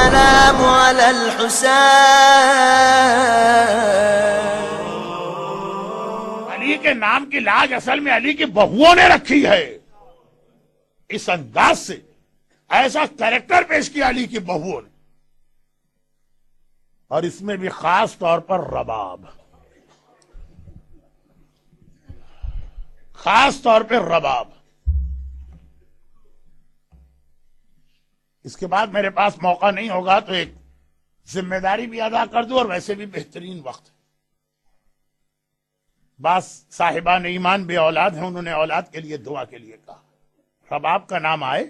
السلام على الحسين. علی کے نام کی لاج اصل میں علی کی بہوؤں نے رکھی ہے. اس انداز سے ایسا کریکٹر پیش کیا علی کی بہوؤں نے، اور اس میں بھی خاص طور پر رباب، خاص طور پہ رباب. اس کے بعد میرے پاس موقع نہیں ہوگا تو ایک ذمہ داری بھی ادا کر دوں، اور ویسے بھی بہترین وقت. بعض صاحبان ایمان بے اولاد ہیں، انہوں نے اولاد کے لیے دعا کے لیے کہا. رباب کا نام آئے،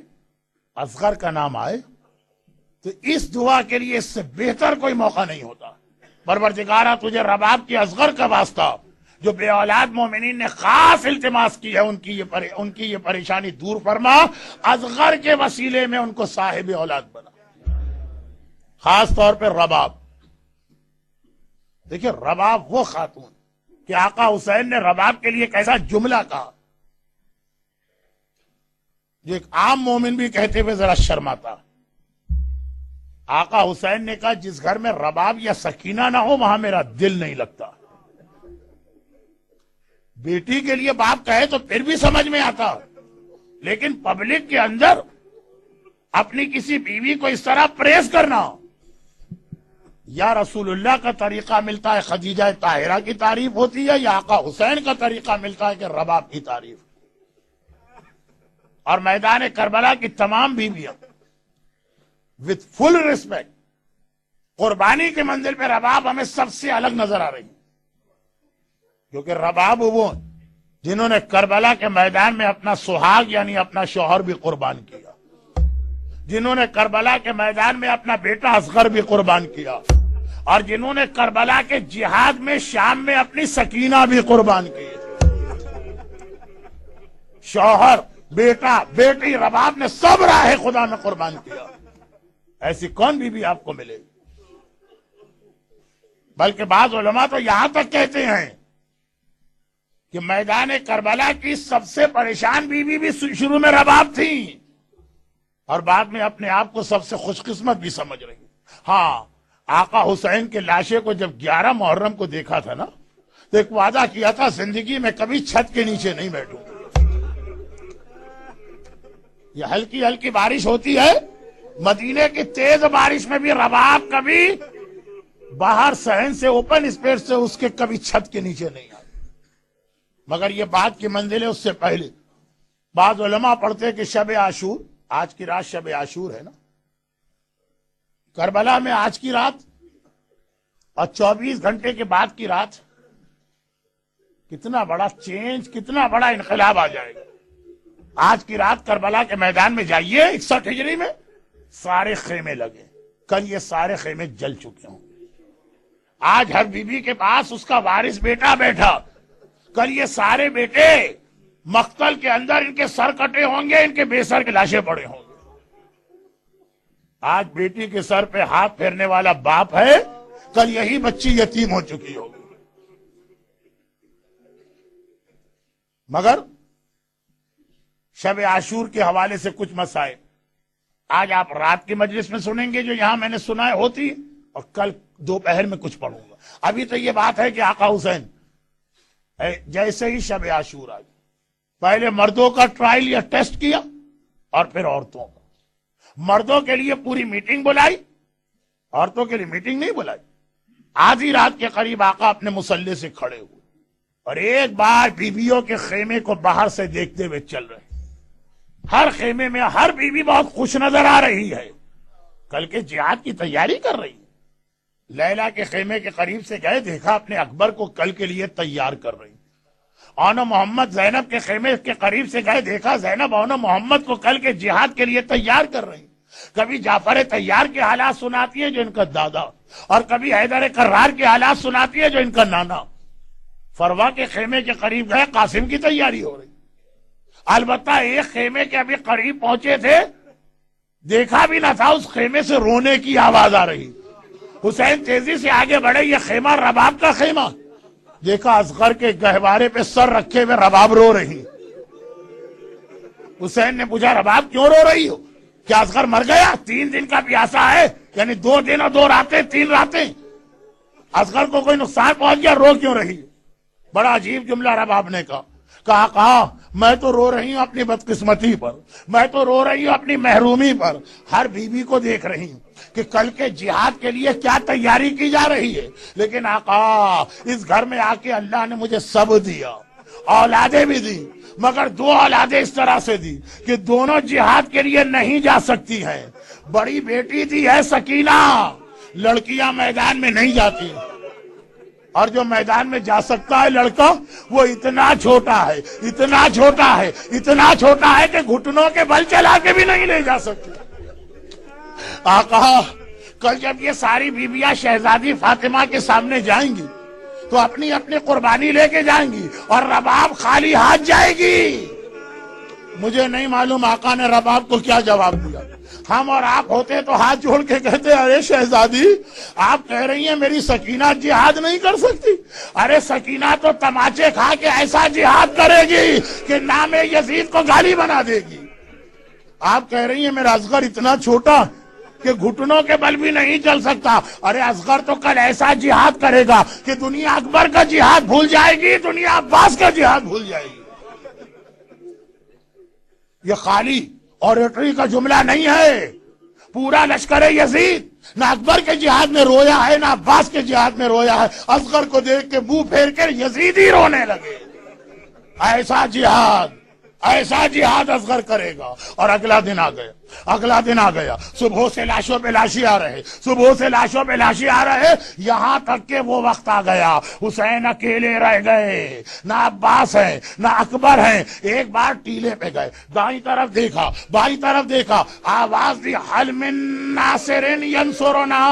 اصغر کا نام آئے تو اس دعا کے لیے اس سے بہتر کوئی موقع نہیں ہوتا. پروردگارہ تجھے رباب کی اصغر کا واسطہ، جو بے اولاد مومنین نے خاص التماس کی ہے، ان کی یہ پریشانی دور فرما. اصغر کے وسیلے میں ان کو صاحب اولاد بنا، خاص طور پہ رباب. دیکھیں رباب وہ خاتون کہ آقا حسین نے رباب کے لیے کیسا جملہ کہا جو ایک عام مومن بھی کہتے ہوئے ذرا شرماتا. آقا حسین نے کہا جس گھر میں رباب یا سکینہ نہ ہو وہاں میرا دل نہیں لگتا. بیٹی کے لیے باپ کہے تو پھر بھی سمجھ میں آتا، لیکن پبلک کے اندر اپنی کسی بیوی کو اس طرح پریس کرنا. یا رسول اللہ کا طریقہ ملتا ہے خدیجہ طاہرہ کی تعریف ہوتی ہے، یا آقا حسین کا طریقہ ملتا ہے کہ رباب کی تعریف. اور میدان کربلا کی تمام بیویاں وتھ فل ریسپیکٹ قربانی کے منزل پہ رباب ہمیں سب سے الگ نظر آ رہی ہے، کیونکہ رباب وہ جنہوں نے کربلا کے میدان میں اپنا سہاگ یعنی اپنا شوہر بھی قربان کیا، جنہوں نے کربلا کے میدان میں اپنا بیٹا اصغر بھی قربان کیا، اور جنہوں نے کربلا کے جہاد میں شام میں اپنی سکینہ بھی قربان کی. شوہر، بیٹا، بیٹی، رباب نے سب راہ خدا میں قربان کیا. ایسی کون بھی آپ کو ملے گی؟ بلکہ بعض علماء تو یہاں تک کہتے ہیں کہ میدان کربلا کی سب سے پریشان بیوی بھی شروع میں رباب تھی، اور بعد میں اپنے آپ کو سب سے خوش قسمت بھی سمجھ رہی. ہاں، آقا حسین کے لاشے کو جب 11 محرم کو دیکھا تھا نا تو ایک وعدہ کیا تھا زندگی میں کبھی چھت کے نیچے نہیں بیٹھوں. یہ ہلکی ہلکی بارش ہوتی ہے، مدینے کی تیز بارش میں بھی رباب کبھی باہر صحن سے اوپن اسپیس سے اس کے کبھی چھت کے نیچے نہیں آئی. مگر یہ بات کی منزل ہے. اس سے پہلے بعض علماء پڑھتے کہ شب عاشور، آج کی رات شب عاشور ہے نا، کربلا میں آج کی رات اور 24 گھنٹے کے بعد کی رات کتنا بڑا چینج، کتنا بڑا انقلاب آ جائے گا. آج کی رات کربلا کے میدان میں جائیے 61 ہجری میں سارے خیمے لگے، کل یہ سارے خیمے جل چکے ہوں. آج ہر بیوی کے پاس اس کا وارث بیٹا بیٹھا، کل یہ سارے بیٹے مقتل کے اندر ان کے سر کٹے ہوں گے، ان کے بے سر کے لاشیں پڑے ہوں گے. آج بیٹی کے سر پہ ہاتھ پھیرنے والا باپ ہے، کل یہی بچی یتیم ہو چکی ہوگی. مگر شب عاشور کے حوالے سے کچھ مسائل آج آپ رات کی مجلس میں سنیں گے جو یہاں میں نے سنا ہے ہوتی، اور کل دوپہر میں کچھ پڑھوں گا. ابھی تو یہ بات ہے کہ آقا حسین جیسے ہی شب عاشور آئی پہلے مردوں کا ٹرائل یا ٹیسٹ کیا اور پھر عورتوں کا. مردوں کے لیے پوری میٹنگ بلائی، عورتوں کے لیے میٹنگ نہیں بلائی. آدھی رات کے قریب آقا اپنے مسلح سے کھڑے ہوئے اور ایک بار بیویوں کے خیمے کو باہر سے دیکھتے ہوئے چل رہے. ہر خیمے میں ہر بیوی بہت خوش نظر آ رہی ہے، کل کے جہاد کی تیاری کر رہی ہے. لیلا کے خیمے کے قریب سے گئے، دیکھا اپنے اکبر کو کل کے لیے تیار کر رہی. آنو محمد زینب کے خیمے کے قریب سے گئے، دیکھا زینب آنو محمد کو کل کے جہاد کے لیے تیار کر رہی. کبھی جعفر تیار کے حالات سناتی ہے جو ان کا دادا، اور کبھی حیدر کرار کے حالات سناتی ہے جو ان کا نانا. فروا کے خیمے کے قریب گئے، قاسم کی تیاری ہو رہی. البتہ ایک خیمے کے ابھی قریب پہنچے تھے، دیکھا بھی نہ تھا اس خیمے سے رونے کی آواز آ رہی. حسین تیزی سے آگے بڑھے، یہ خیمہ رباب کا خیمہ. دیکھا اصغر کے گہوارے پہ سر رکھے ہوئے رباب رو رہی. حسین نے پوچھا رباب کیوں رو رہی ہو؟ کیا اصغر مر گیا؟ 3 دن کا پیاسا ہے، یعنی 2 دن اور 2 راتیں 3 راتیں اصغر کو کوئی نقصان پہنچ گیا رو کیوں رہی؟ بڑا عجیب جملہ رباب نے کہا میں تو رو رہی ہوں اپنی بدقسمتی پر، میں تو رو رہی ہوں اپنی محرومی پر، ہر بیوی کو دیکھ رہی ہوں کہ کل کے جہاد کے لیے کیا تیاری کی جا رہی ہے، لیکن آقا اس گھر میں آ کے اللہ نے مجھے سب دیا، اولادیں بھی دی، مگر 2 اولادیں اس طرح سے دی کہ دونوں جہاد کے لیے نہیں جا سکتی ہیں۔ بڑی بیٹی دی ہے سکینہ، لڑکیاں میدان میں نہیں جاتی، اور جو میدان میں جا سکتا ہے لڑکا وہ اتنا چھوٹا ہے، اتنا چھوٹا ہے، اتنا چھوٹا ہے کہ گھٹنوں کے بل چلا کے بھی نہیں لے جا سکتے۔ آقا کل جب یہ ساری بیویاں شہزادی فاطمہ کے سامنے جائیں گی تو اپنی اپنی قربانی لے کے جائیں گی اور رباب خالی ہاتھ جائے گی۔ مجھے نہیں معلوم آقا نے رباب کو کیا جواب دیا۔ ہم اور آپ ہوتے تو ہاتھ جوڑ کے کہتے ارے شہزادی آپ کہہ رہی ہیں میری سکینہ جہاد نہیں کر سکتی، ارے سکینہ تو تماچے کھا کے ایسا جہاد کرے گی کہ نام یزید کو گالی بنا دے گی۔ آپ کہہ رہی ہیں میرا اصغر اتنا چھوٹا کہ گھٹنوں کے بل بھی نہیں چل سکتا، ارے اصغر تو کل ایسا جہاد کرے گا کہ دنیا اکبر کا جہاد بھول جائے گی، دنیا عباس کا جہاد بھول جائے گی۔ یہ خالی اوریٹری کا جملہ نہیں ہے، پورا لشکر یزید نہ اکبر کے جہاد میں رویا ہے نہ عباس کے جہاد میں رویا ہے، اصغر کو دیکھ کے منہ پھیر کر یزیدی رونے لگے۔ ایسا جہاد اصغر کرے گا۔ اور اگلا دن آ گیا، صبح سے لاشوں پہ لاشی آ رہے، یہاں تک کہ وہ وقت آ گیا حسین اکیلے رہ گئے، نہ عباس ہیں نہ اکبر ہیں۔ ایک بار ٹیلے پہ گئے، دائیں طرف دیکھا بائیں طرف دیکھا، آواز دی حل من ناصر ینصرنا،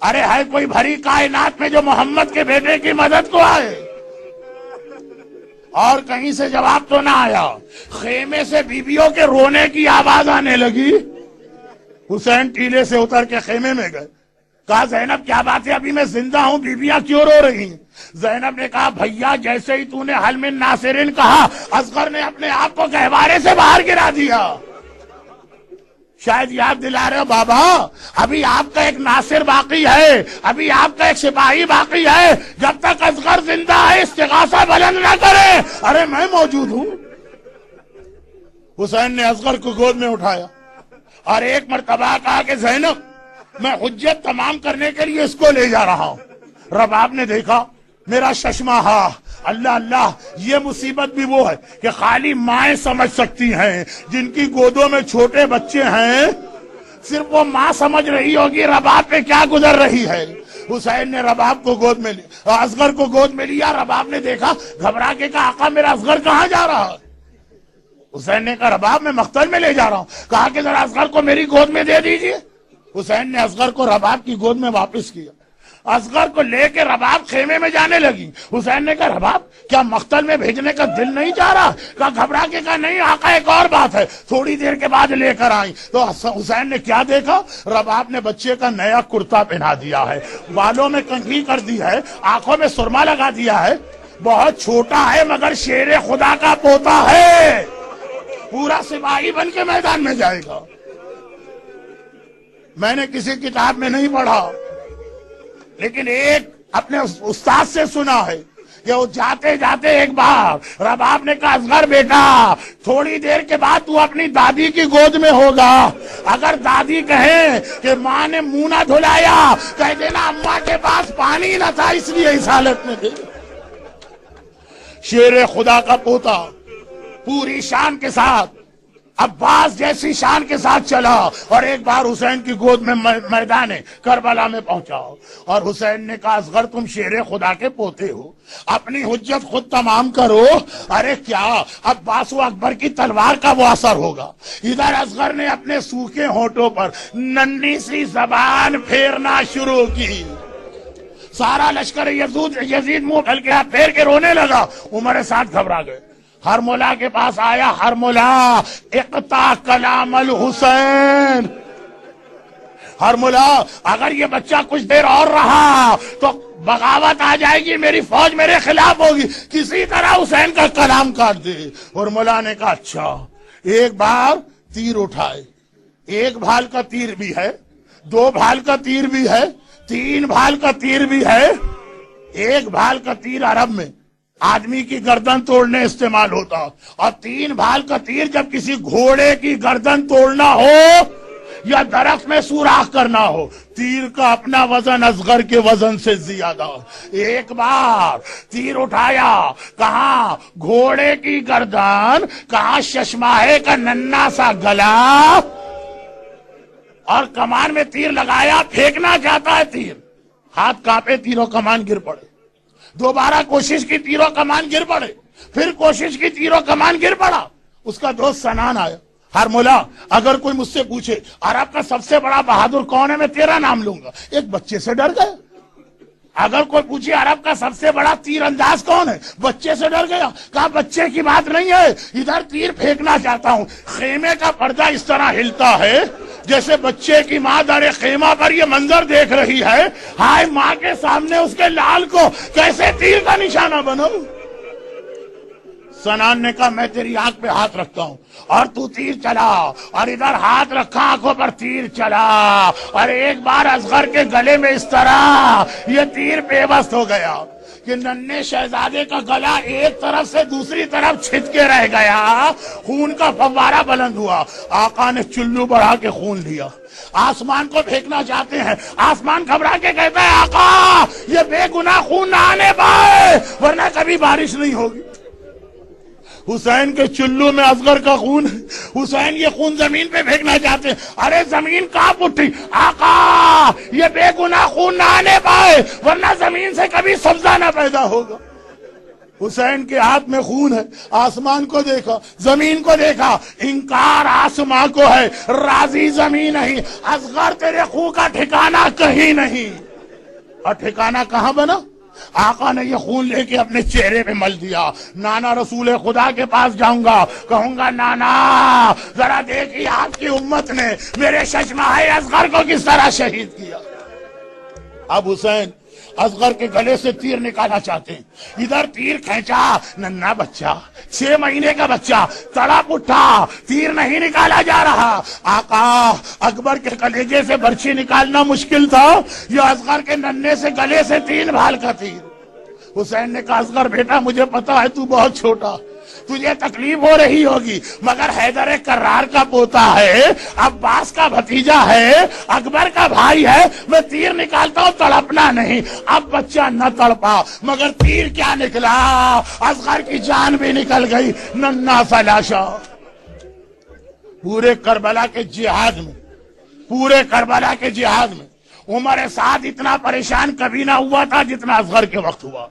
ارے ہے کوئی بھری کائنات میں جو محمد کے بیٹے کی مدد کو آئے؟ اور کہیں سے جواب تو نہ آیا۔ خیمے سے بیویوں کے رونے کی آواز آنے لگی۔ حسین ٹیلے سے اتر کے خیمے میں گئے، کہا زینب کیا بات ہے، ابھی میں زندہ ہوں، بیویاں کیوں رو رہی ہیں؟ زینب نے کہا بھیا جیسے ہی تو نے حل من ناصرین کہا اصغر نے اپنے آپ کو گہوارے سے باہر گرا دیا۔ شاید یاد دلا رہے ہو بابا، ابھی آپ کا ایک ناصر باقی ہے، ابھی آپ کا ایک سپاہی باقی ہے، جب تک اصغر زندہ ہے استغاثہ بلند نہ کرے۔ ارے میں موجود ہوں۔ حسین نے اصغر کو گود میں اٹھایا اور ایک مرتبہ کہا کہ زینب میں حجت تمام کرنے کے لیے اس کو لے جا رہا ہوں۔ رباب نے دیکھا میرا ششمہ ہا، اللہ اللہ، یہ مصیبت بھی وہ ہے کہ خالی مائیں سمجھ سکتی ہیں، جن کی گودوں میں چھوٹے بچے ہیں صرف وہ ماں سمجھ رہی ہوگی رباب پہ کیا گزر رہی ہے۔ حسین نے رباب کو گود میں لیا، اصغر کو گود میں لیا۔ رباب نے دیکھا، گھبرا کے کہا آقا میرا اصغر کہاں جا رہا ہے؟ حسین نے کہا رباب میں مقتل میں لے جا رہا ہوں، کہا کہ ذرا اصغر کو میری گود میں دے دیجئے۔ حسین نے اصغر کو رباب کی گود میں واپس کیا، اصغر کو لے کے رباب خیمے میں جانے لگی۔ حسین نے کہا رباب کیا مقتل میں بھیجنے کا دل نہیں چاہ رہا؟ کہا گھبرا کے کہا نہیں آقا ایک اور بات ہے، تھوڑی دیر کے بعد لے کر آئی۔ تو حسین نے کیا دیکھا؟ رباب نے بچے کا نیا کرتا پہنا دیا ہے، بالوں میں کنگھی کر دی ہے، آنکھوں میں سرما لگا دیا ہے، بہت چھوٹا ہے مگر شیر خدا کا پوتا ہے، پورا سپاہی بن کے میدان میں جائے گا۔ میں نے کسی کتاب میں نہیں پڑھا، لیکن ایک اپنے استاد سے سنا ہے کہ وہ جاتے جاتے ایک بار رباب نے کہا اصغر بیٹا تھوڑی دیر کے بعد تو اپنی دادی کی گود میں ہوگا، اگر دادی کہیں کہ ماں نے منہ نہ دھلایا کہہ دینا اماں کے پاس پانی نہ تھا اس لیے اس حالت میں تھے۔ شیر خدا کا پوتا پوری شان کے ساتھ عباس جیسی شان کے ساتھ چلا اور ایک بار حسین کی گود میں میدان کربلا میں پہنچا، اور حسین نے کہا اصغر تم شیر خدا کے پوتے ہو، اپنی حجت خود تمام کرو۔ ارے کیا عباس و اکبر کی تلوار کا وہ اثر ہوگا؟ ادھر اصغر نے اپنے سوکھے ہونٹوں پر ننھی سی زبان پھیرنا شروع کی، سارا لشکر یزید منہ ڈھل کے ہاتھ پھیر کے رونے لگا۔ عمر سعد گھبرا گئے، ہرملا کے پاس آیا، ہرملا اقطع کلام الحسین، ہرملا اگر یہ بچہ کچھ دیر اور رہا تو بغاوت آ جائے گی، میری فوج میرے خلاف ہوگی، کسی طرح حسین کا کلام کاٹ دے۔ ہرملا نے کہا اچھا۔ ایک بار تیر اٹھائے، ایک بھال کا تیر بھی ہے 2 بھال کا تیر بھی ہے، 3 بھال کا تیر بھی ہے۔ 1 بھال کا تیر عرب میں آدمی کی گردن توڑنے استعمال ہوتا، اور 3 بھال کا تیر جب کسی گھوڑے کی گردن توڑنا ہو یا درخت میں سوراخ کرنا ہو۔ تیر کا اپنا وزن اصغر کے وزن سے زیادہ۔ ایک بار تیر اٹھایا، کہاں گھوڑے کی گردن، کہاں ششماہے کا ننھا سا گلا، اور کمان میں تیر لگایا، پھینکنا چاہتا ہے تیر، ہاتھ کانپے، تیروں کمان گر پڑے۔ دوبارہ کوشش کی، تیروں کمان گر پڑے، پھر کوشش کی، تیروں کمان گر پڑا۔ اس کا دوست سنان آیا، ہر مولا اگر کوئی مجھ سے پوچھے عرب کا سب سے بڑا بہادر کون ہے، میں تیرا نام لوں گا۔ ایک بچے سے ڈر گیا۔ اگر کوئی پوچھے عرب کا سب سے بڑا تیر انداز کون ہے، بچے سے ڈر گیا۔ کہا بچے کی بات نہیں ہے، ادھر تیر پھینکنا چاہتا ہوں۔ خیمے کا پردہ اس طرح ہلتا ہے جیسے بچے کی ماں در خیمہ پر یہ منظر دیکھ رہی ہے، ہائے ماں کے سامنے اس کے لال کو کیسے تیر کا نشانہ بناؤں۔ سنان نے کہا میں تیری آنکھ پہ ہاتھ رکھتا ہوں اور تو تیر چلا، اور ادھر ہاتھ رکھا، آنکھوں پر تیر چلا، اور ایک بار اصغر کے گلے میں اس طرح یہ تیر پیوست ہو گیا کہ ننھے شہزادے کا گلا ایک طرف سے دوسری طرف چھت کے رہ گیا، خون کا فوارہ بلند ہوا۔ آقا نے چلو بڑھا کے خون لیا، آسمان کو پھینکنا چاہتے ہیں، آسمان گھبرا کے کہتا ہے آقا یہ بے گناہ خون نہ آنے پائے ورنہ کبھی بارش نہیں ہوگی۔ حسین کے چلو میں اصغر کا خون ہے، حسین یہ خون زمین پہ پھینکنا چاہتے ہیں، ارے زمین کانپ اٹھی، آقا یہ بے گناہ خون نہ آنے پائے ورنہ زمین سے کبھی سبزہ نہ پیدا ہوگا۔ حسین کے ہاتھ میں خون ہے، آسمان کو دیکھا، زمین کو دیکھا، انکار آسمان کو ہے، راضی زمین نہیں۔ اصغر تیرے خون کا ٹھکانہ کہیں نہیں۔ اور ٹھکانہ کہاں بنا؟ آقا نے یہ خون لے کے اپنے چہرے پہ مل دیا۔ نانا رسول خدا کے پاس جاؤں گا، کہوں گا نانا ذرا دیکھیے آپ کی امت نے میرے ششماہے اصغر کو کس طرح شہید کیا۔ اب حسین اصغر کے گلے سے تیر نکالنا چاہتے ہیں، ادھر تیر کھینچا، ننھا بچہ 6 مہینے کا بچہ تڑپ اٹھا، تیر نہیں نکالا جا رہا۔ آقا اکبر کے کلیجے سے برچھی نکالنا مشکل تھا، یہ اصغر کے ننھے سے گلے سے 3 بھال کا تیر۔ حسین نے کہا اصغر بیٹا مجھے پتا ہے تو بہت چھوٹا، تجھے تکلیف ہو رہی ہوگی، مگر حیدر کرار کا پوتا ہے، عباس کا بھتیجا ہے، اکبر کا بھائی ہے، میں تیر نکالتا ہوں، تڑپنا نہیں۔ اب بچہ نہ تڑپا، مگر تیر کیا نکلا، اصغر کی جان بھی نکل گئی، ننھا سا لاشا۔ پورے کربلا کے جہاد میں عمر سعد اتنا پریشان کبھی نہ ہوا تھا جتنا اصغر کے وقت ہوا،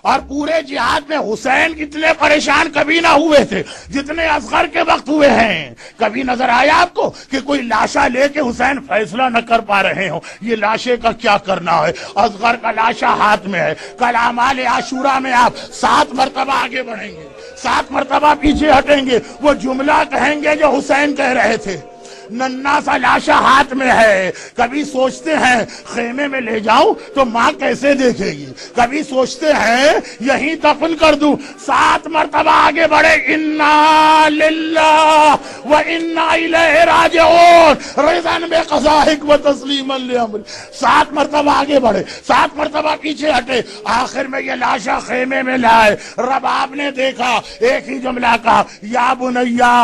اور پورے جہاد میں حسین اتنے پریشان کبھی نہ ہوئے تھے جتنے اصغر کے وقت ہوئے ہیں۔ کبھی نظر آیا آپ کو کہ کوئی لاشا لے کے حسین فیصلہ نہ کر پا رہے ہوں یہ لاشے کا کیا کرنا ہے؟ اصغر کا لاشا ہاتھ میں ہے۔ کل اعمال عاشورہ میں آپ 7 مرتبہ آگے بڑھیں گے، 7 مرتبہ پیچھے ہٹیں گے، وہ جملہ کہیں گے جو حسین کہہ رہے تھے۔ ننھا سا لاشا ہاتھ میں ہے، کبھی سوچتے ہیں خیمے میں لے جاؤں تو ماں کیسے دیکھے گی، کبھی سوچتے ہیں یہیں دفن کر دوں۔ 7 مرتبہ آگے بڑھے، انا للہ و انا الیہ راجعون، رضا بقضائک و تسلیما لامر۔ 7 مرتبہ آگے بڑھے، 7 مرتبہ پیچھے ہٹے، آخر میں یہ لاشا خیمے میں لائے۔ رباب نے دیکھا، ایک ہی جملہ کہا، یا بنیا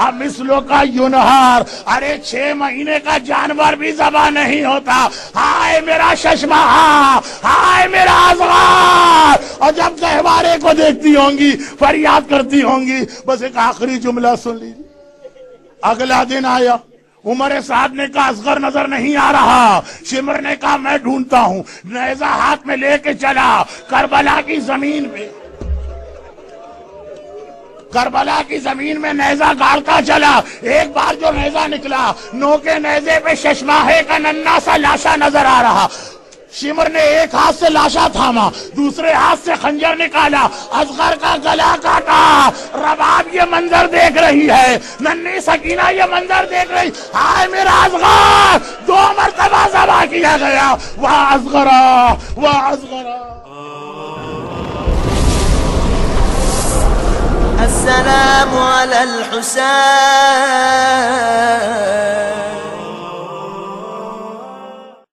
امثلو کا ینہار، 6 مہینے کا جانور بھی ذبح نہیں ہوتا، ہائے میرا ششماہا، ہائے میرا اصغر۔ اور جب گہوارے کو دیکھتی ہوں گی فریاد کرتی ہوں گی۔ بس ایک آخری جملہ سن لیجیے۔ اگلا دن آیا، عمر سعد نے کہا اصغر نظر نہیں آ رہا، شمر نے کہا میں ڈھونڈتا ہوں، نیزہ ہاتھ میں لے کے چلا کربلا کی زمین پہ، کربلا کی زمین میں نیزہ گاڑتا چلا۔ ایک بار جو نیزہ نکلا، نوکے نیزے پہ ششماہے کا ننھا سا لاشا نظر آ رہا۔ شمر نے ایک ہاتھ سے لاشا تھاما، دوسرے ہاتھ سے خنجر نکالا، اصغر کا گلا کاٹا۔ رباب یہ منظر دیکھ رہی ہے، ننھی سکینہ یہ منظر دیکھ رہی، ہائے میرا اصغر، 2 مرتبہ ذبح کیا گیا، واہ اصغرا، واہ اصغرا۔ السلام على الحسين